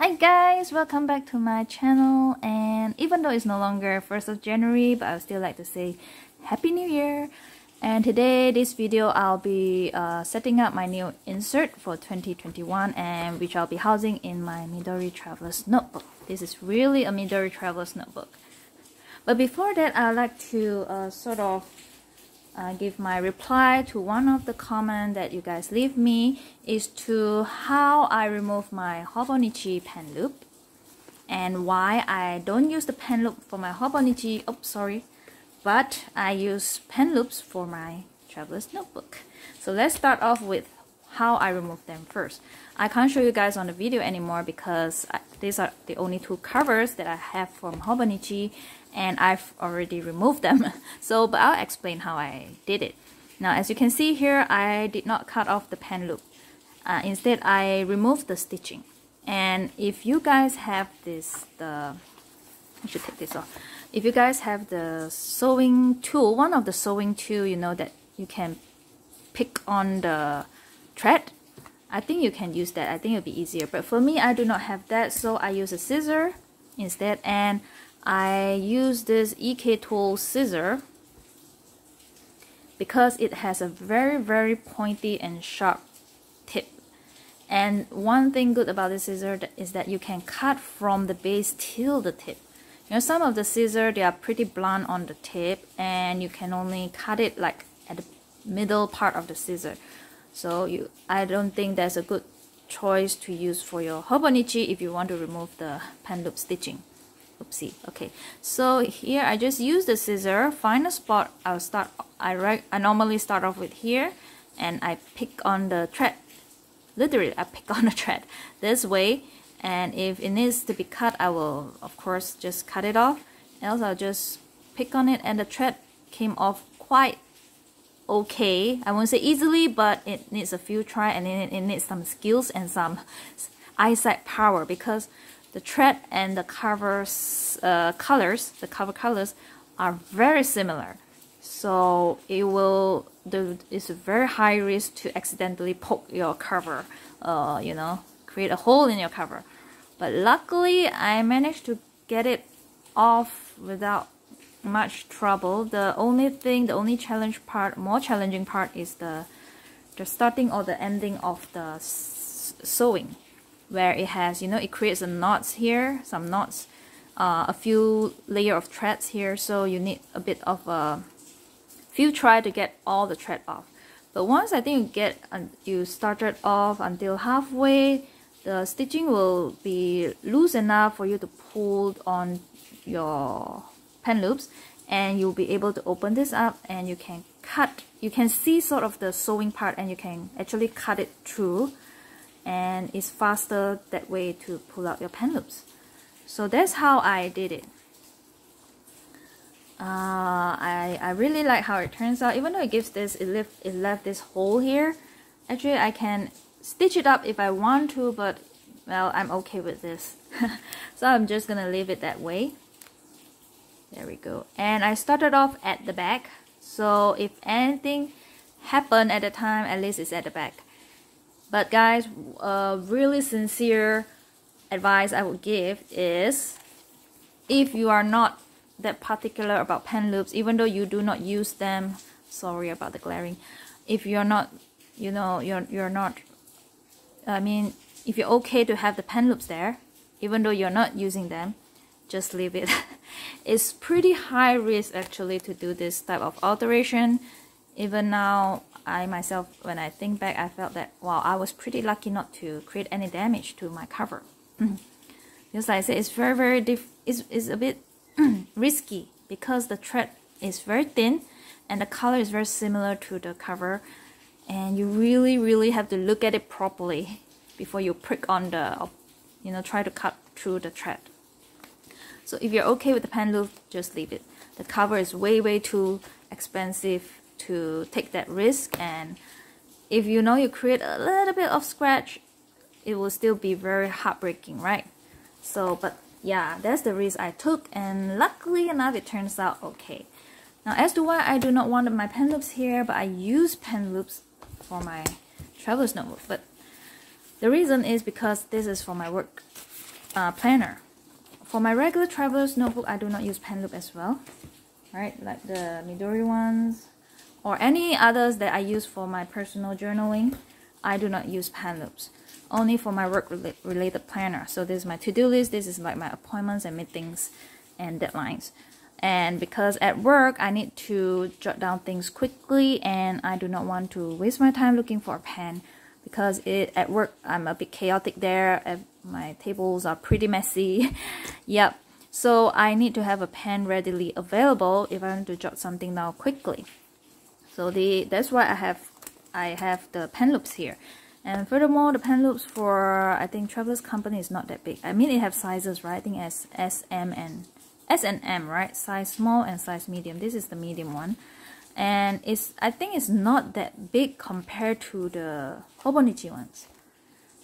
Hi guys, welcome back to my channel. And even though it's no longer 1st of January, but I would still like to say Happy New Year. And today, this video, I'll be setting up my new insert for 2021, and which I'll be housing in my Midori Traveler's Notebook. This is really a Midori Traveler's Notebook. But before that, I'd like to give my reply to one of the comments that you guys leave me, is to how I remove my Hobonichi pen loop and why I don't use the pen loop for my Hobonichi, but I use pen loops for my Traveler's Notebook. So let's start off with how I remove them first. I can't show you guys on the video anymore because these are the only two covers that I have from Hobonichi, and I've already removed them. But I'll explain how I did it. Now, as you can see here, I did not cut off the pen loop. Instead, I removed the stitching. And if you guys have I should take this off. If you guys have the sewing tool, one of the sewing tool, you know that you can pick on the thread. I think you can use that. I think it'll be easier. But for me, I do not have that, so I use a scissor instead. And I use this EK tool scissor because it has a very pointy and sharp tip. And one thing good about this scissor is that you can cut from the base till the tip. You know, some of the scissors, they are pretty blunt on the tip, and you can only cut it like at the middle part of the scissor. So I don't think that's a good choice to use for your Hobonichi if you want to remove the pen loop stitching. Oopsie. Okay, so here I just use the scissor, find a spot. I normally start off with here, and I pick on the thread. Literally, I pick on the thread this way, and if it needs to be cut, I will of course just cut it off. Else I'll just pick on it, and the thread came off quite okay. I won't say easily, but it needs a few try, and it needs some skills and some eyesight power, because the thread and the cover colors are very similar. So it's a very high risk to accidentally poke your cover, create a hole in your cover. But luckily, I managed to get it off without much trouble. The only more challenging part is the starting or the ending of the sewing, where it has, it creates some knots here, a few layer of threads here, so you need a bit of a few try to get all the thread off. But once I think you started off until halfway, the stitching will be loose enough for you to pull on your pen loops, and you'll be able to open this up, and you can cut. You can see sort of the sewing part, and you can actually cut it through, and it's faster that way to pull out your pen loops. So that's how I did it. I really like how it turns out. Even though it left this hole here, actually I can stitch it up if I want to, but well, I'm okay with this. So I'm just gonna leave it that way. There we go. And I started off at the back, so if anything happened at the time, at least it's at the back. But guys, really sincere advice I would give is, if you are not that particular about pen loops, even though you do not use them, sorry about the glaring, if you're not, if you're okay to have the pen loops there, even though you're not using them, just leave it. It's pretty high risk actually to do this type of alteration. Even now, I myself, when I think back, I felt that, wow, I was pretty lucky not to create any damage to my cover. Because like I said, it's it's a bit risky, because the thread is very thin and the color is very similar to the cover, and you really have to look at it properly before you prick on try to cut through the thread. So if you're okay with the pen loop, just leave it. The cover is way too expensive to take that risk, and if you create a little bit of scratch, it will still be very heartbreaking, right? So, but yeah, that's the risk I took, and luckily enough, it turns out okay. Now, as to why I do not want my pen loops here, but I use pen loops for my Traveler's Notebook, but the reason is because this is for my work. planner. For my regular traveler's notebook, I do not use pen loop as well, right? Like the Midori ones or any others that I use for my personal journaling, I do not use pen loops. Only for my work related planner. So this is my to-do list. This is like my appointments and meetings and deadlines. And because at work I need to jot down things quickly, and I do not want to waste my time looking for a pen, because at work I'm a bit chaotic there. My tables are pretty messy. Yep. So I need to have a pen readily available if I want to jot something down quickly. So that's why I have the pen loops here. And furthermore, the pen loops for, I think, Traveler's Company is not that big. I mean, it have sizes, right? I think S and M, right? Size small and size medium. This is the medium one. And I think it's not that big compared to the Hobonichi ones.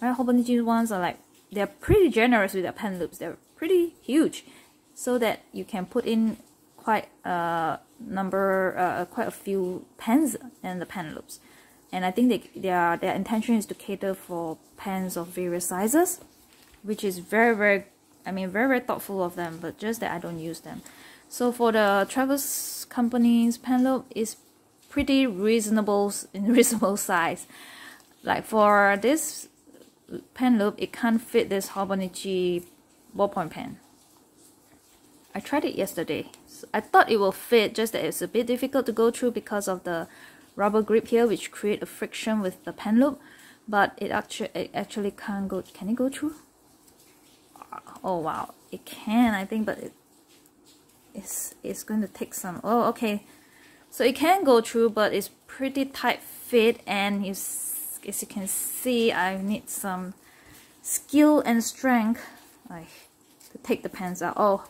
Right? Hobonichi ones are like, they're pretty generous with their pen loops. They're pretty huge, so that you can put in quite a few pens in the pen loops. And I think their intention is to cater for pens of various sizes, which is very, very thoughtful of them, but just that I don't use them. So for the Traveler's Company's pen loop is pretty reasonable size. Like for this pen loop, it can't fit this Hobonichi ballpoint pen. I tried it yesterday. So I thought it will fit, just that it's a bit difficult to go through because of the rubber grip here, which create a friction with the pen loop. But it actually can't go. Can it go through? Oh wow, it can, I think, but it's going to take some. Oh, okay. So it can go through, but it's pretty tight fit, and as you can see, I need some skill and strength to take the pens out. Oh,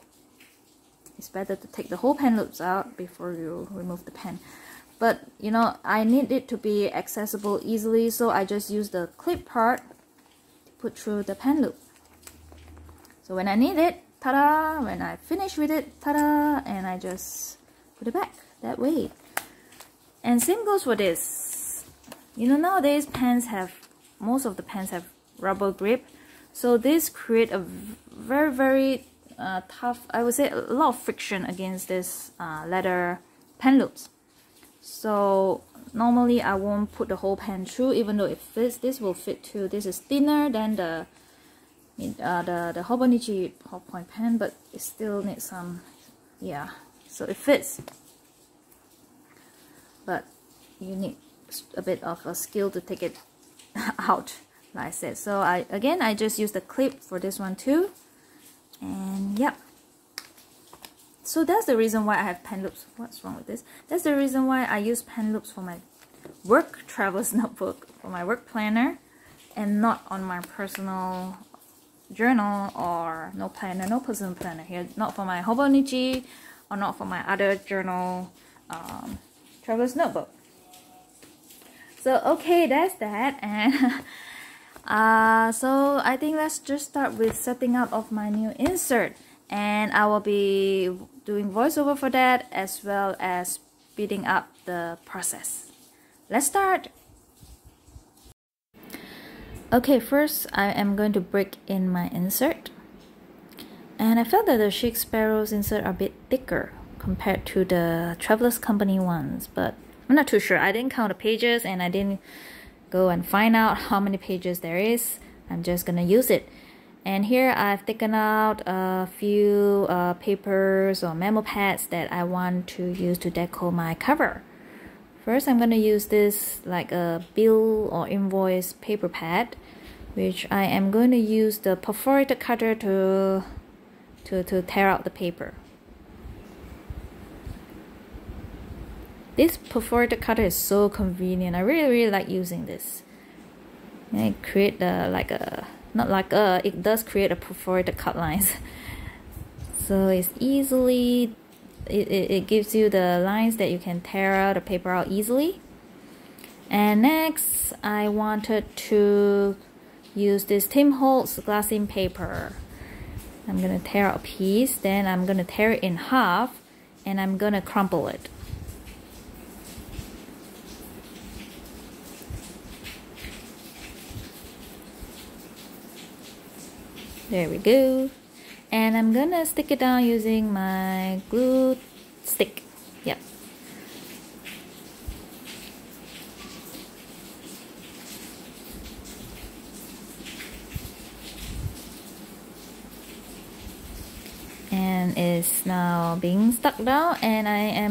it's better to take the whole pen loops out before you remove the pen. But you know, I need it to be accessible easily, so I just use the clip part to put through the pen loop. So when I need it, ta-da! When I finish with it, ta-da! And I just put it back that way. And same goes for this. You know, nowadays most of the pens have rubber grip, so this create a very tough, I would say, a lot of friction against this leather pen loops. So normally I won't put the whole pen through, even though it fits. This will fit too. This is thinner than the Hobonichi ballpoint pen, but it still needs some, yeah. So it fits, but you need a bit of a skill to take it out, like I said. So I just use the clip for this one too, and yeah. So that's the reason why I have pen loops. What's wrong with this? That's the reason why I use pen loops for my work traveler's notebook, for my work planner, and not on my personal journal, or no planner, no personal planner here. Not for my Hobonichi, or not for my other journal, traveler's notebook. So okay, that's that. And so I think let's just start with setting up of my new insert. And I will be doing voiceover for that, as well as speeding up the process. Let's start. Okay, first I am going to break in my insert. And I felt that the Chic Sparrow's insert are a bit thicker compared to the Traveler's Company ones, but I'm not too sure. I didn't count the pages, and I didn't go and find out how many pages there is. I'm just gonna use it. And here I've taken out a few papers or memo pads that I want to use to deco my cover. First, I'm going to use this like a bill or invoice paper pad, which I am going to use the perforated cutter to tear out the paper. This perforated cutter is so convenient. I really like using this. And it create it does create a perforated cut lines. So it's easily, it gives you the lines that you can tear out the paper out easily. And next, I wanted to use this Tim Holtz glassine paper. I'm gonna tear out a piece, then I'm gonna tear it in half, and I'm gonna crumple it. There we go. And I'm gonna stick it down using my glue stick. Yep. And it's now being stuck down, and I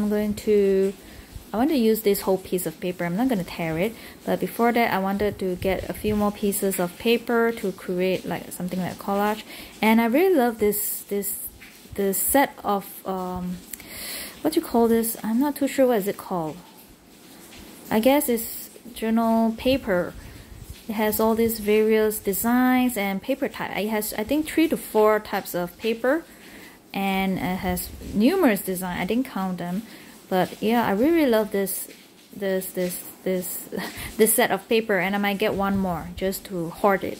want to use this whole piece of paper. I'm not going to tear it, but before that I wanted to get a few more pieces of paper to create like something like collage. And I really love this set of what do you call this? I'm not too sure what is it called. I guess it's journal paper. It has all these various designs and paper type. It has, I think, 3 to 4 types of paper, and it has numerous designs. I didn't count them, but yeah, I really love this set of paper, and I might get one more just to hoard it.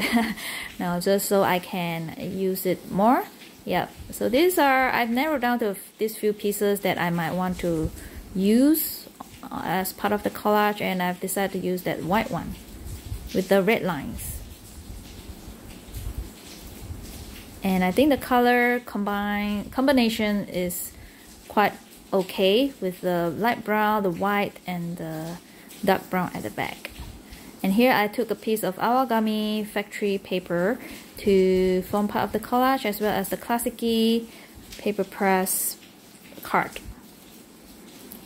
No, just so I can use it more. Yep. So these are, I've narrowed down to these few pieces that I might want to use as part of the collage, and I've decided to use that white one with the red lines. And I think the color combination is quite okay with the light brown, the white, and the dark brown at the back. And here I took a piece of origami factory paper to form part of the collage, as well as the classic-y paper press card.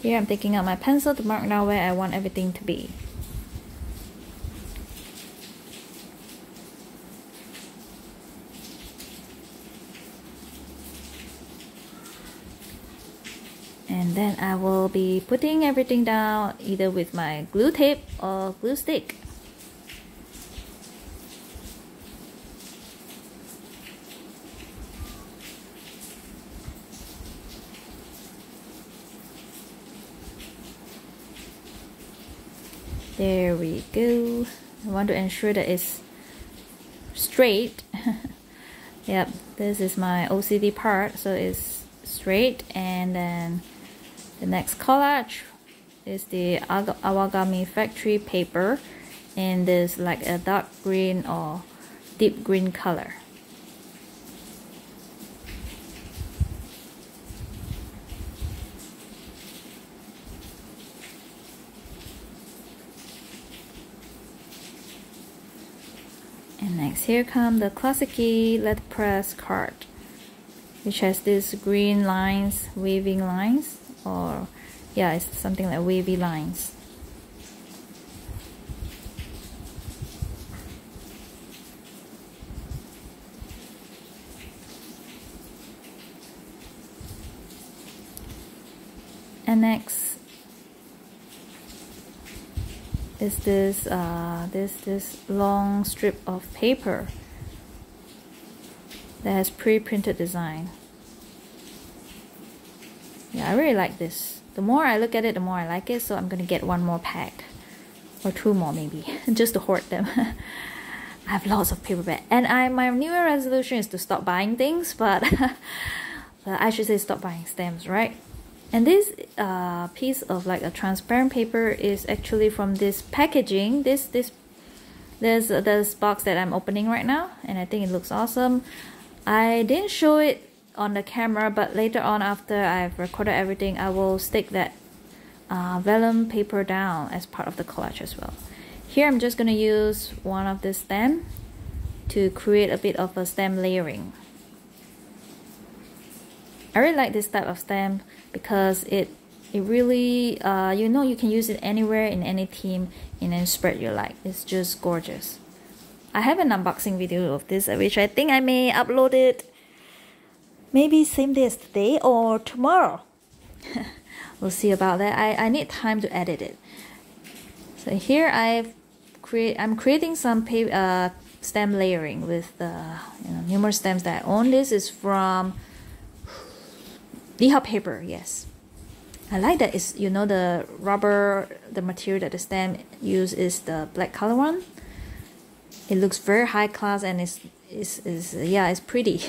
Here I'm taking out my pencil to mark down where I want everything to be. And then I will be putting everything down either with my glue tape or glue stick. There we go. I want to ensure that it's straight. Yep, this is my OCD part, so it's straight. And then the next collage is the origami factory paper in this like a dark green or deep green color. And next, here come the classic-y letterpress card, which has these green lines, waving lines, or yeah, it's something like wavy lines. And next is this long strip of paper that has pre-printed design. Yeah, I really like this. The more I look at it, the more I like it, so I'm gonna get one more pack or 2 more maybe just to hoard them. I have lots of paper bags, and my New Year resolution is to stop buying things, but I should say stop buying stamps, right? And this piece of like a transparent paper is actually from this packaging. There's this box that I'm opening right now, and I think it looks awesome. I didn't show it on the camera, but later on, after I've recorded everything, I will stick that vellum paper down as part of the collage as well. Here I'm just gonna use one of the stamp to create a bit of a stamp layering. I really like this type of stamp because it really you know, you can use it anywhere in any theme, in any spread you like. It's just gorgeous. I have an unboxing video of this, which I think I may upload it maybe same day as today or tomorrow. We'll see about that. I need time to edit it. So here I'm creating some stamp layering with numerous stamps that I own. This is from Liha paper, yes. I like that it's, you know, the rubber, the material that the stamp use is the black color one. It looks very high class, and it's pretty.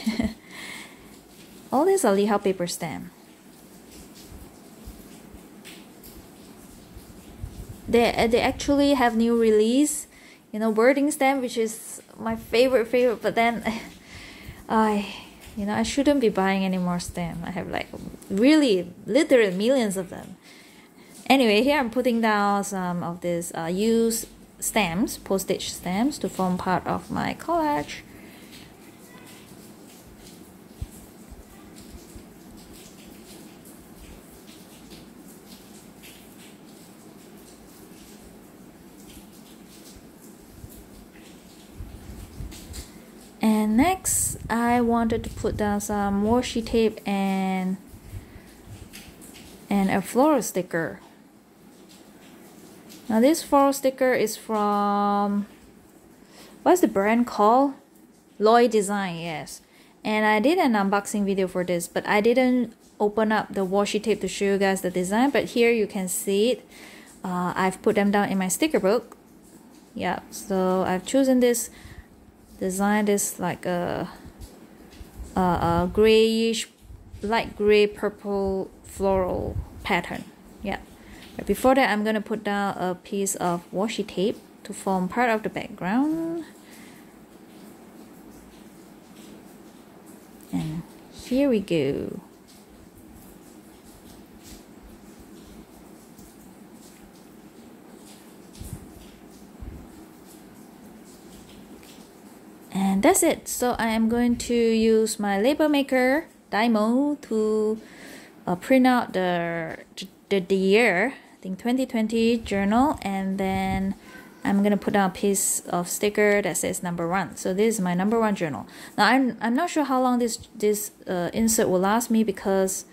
All these are Liha paper stamp. They actually have new release, you know, wording stamp, which is my favorite. But then I shouldn't be buying any more stamps. I have like really literally millions of them. Anyway, here I'm putting down some of these used stamps, postage stamps, to form part of my collage. And next, I wanted to put down some washi tape and a floral sticker. Now this floral sticker is from, what's the brand called? Lloyd Design, yes. And I did an unboxing video for this, but I didn't open up the washi tape to show you guys the design, but here you can see it. I've put them down in my sticker book. Yeah, so I've chosen this design, this like a grayish, light gray purple floral pattern. Yeah, but before that I'm gonna put down a piece of washi tape to form part of the background. And here we go. And that's it. So I am going to use my label maker Dymo to print out the year, I think 2020 journal, and then I'm gonna put down a piece of sticker that says number 1. So this is my number 1 journal. Now I'm not sure how long this insert will last me, because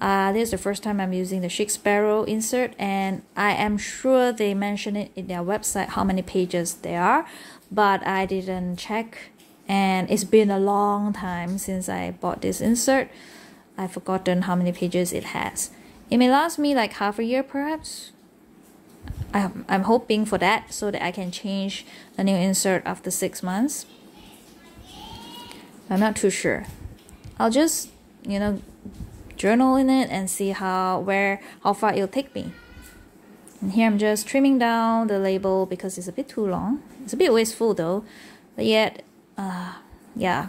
this is the first time I'm using the Chic Sparrow insert, and I am sure they mention it in their website how many pages there are, but I didn't check, and it's been a long time since I bought this insert. I've forgotten how many pages it has. It may last me like half a year perhaps. I'm hoping for that, so that I can change a new insert after 6 months. I'm not too sure. I'll just, journal in it and see how far it'll take me. And here I'm just trimming down the label because it's a bit too long. It's a bit wasteful though, but yet, yeah.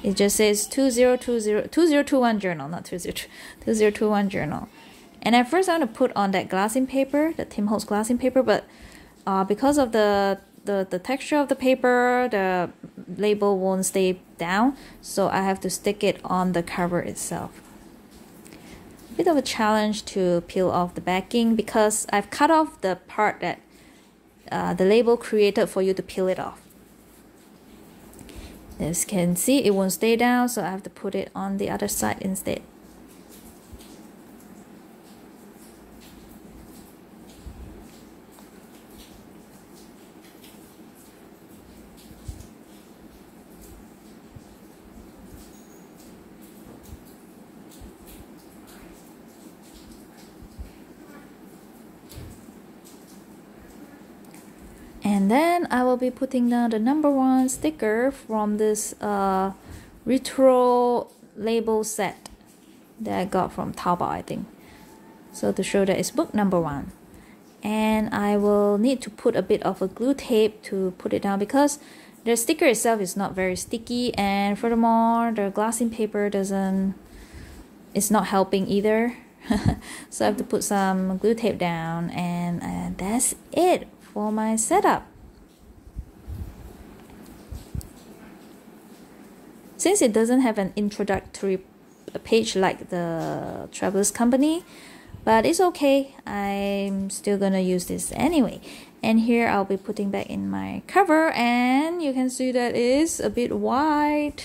It just says 2021 journal, not 2021 journal. And at first I want to put on that glassine paper, the Tim Holtz glassine paper, but because of the texture of the paper, the label won't stay down, so I have to stick it on the cover itself. A bit of a challenge to peel off the backing, because I've cut off the part that the label created for you to peel it off. As you can see, it won't stay down, so I have to put it on the other side instead. And then I will be putting down the number 1 sticker from this retro label set that I got from Taobao, I think. So to show that it's book number 1. And I will need to put a bit of a glue tape to put it down, because the sticker itself is not very sticky, and furthermore the glassine paper it's not helping either. So I have to put some glue tape down, and that's it for my setup. Since it doesn't have an introductory page like the Travelers Company, but it's okay, I'm still gonna use this anyway. And here I'll be putting back in my cover, and you can see that it's a bit wide.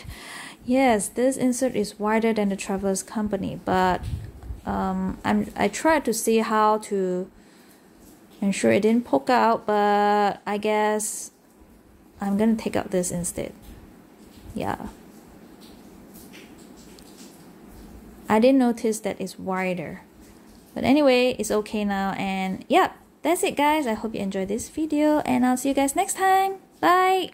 Yes, this insert is wider than the Travelers Company, but I tried to see how to ensure it didn't poke out, but I guess I'm gonna take out this instead. Yeah, I didn't notice that it's wider, but anyway, it's okay now. And yeah, that's it guys. I hope you enjoyed this video, and I'll see you guys next time. Bye.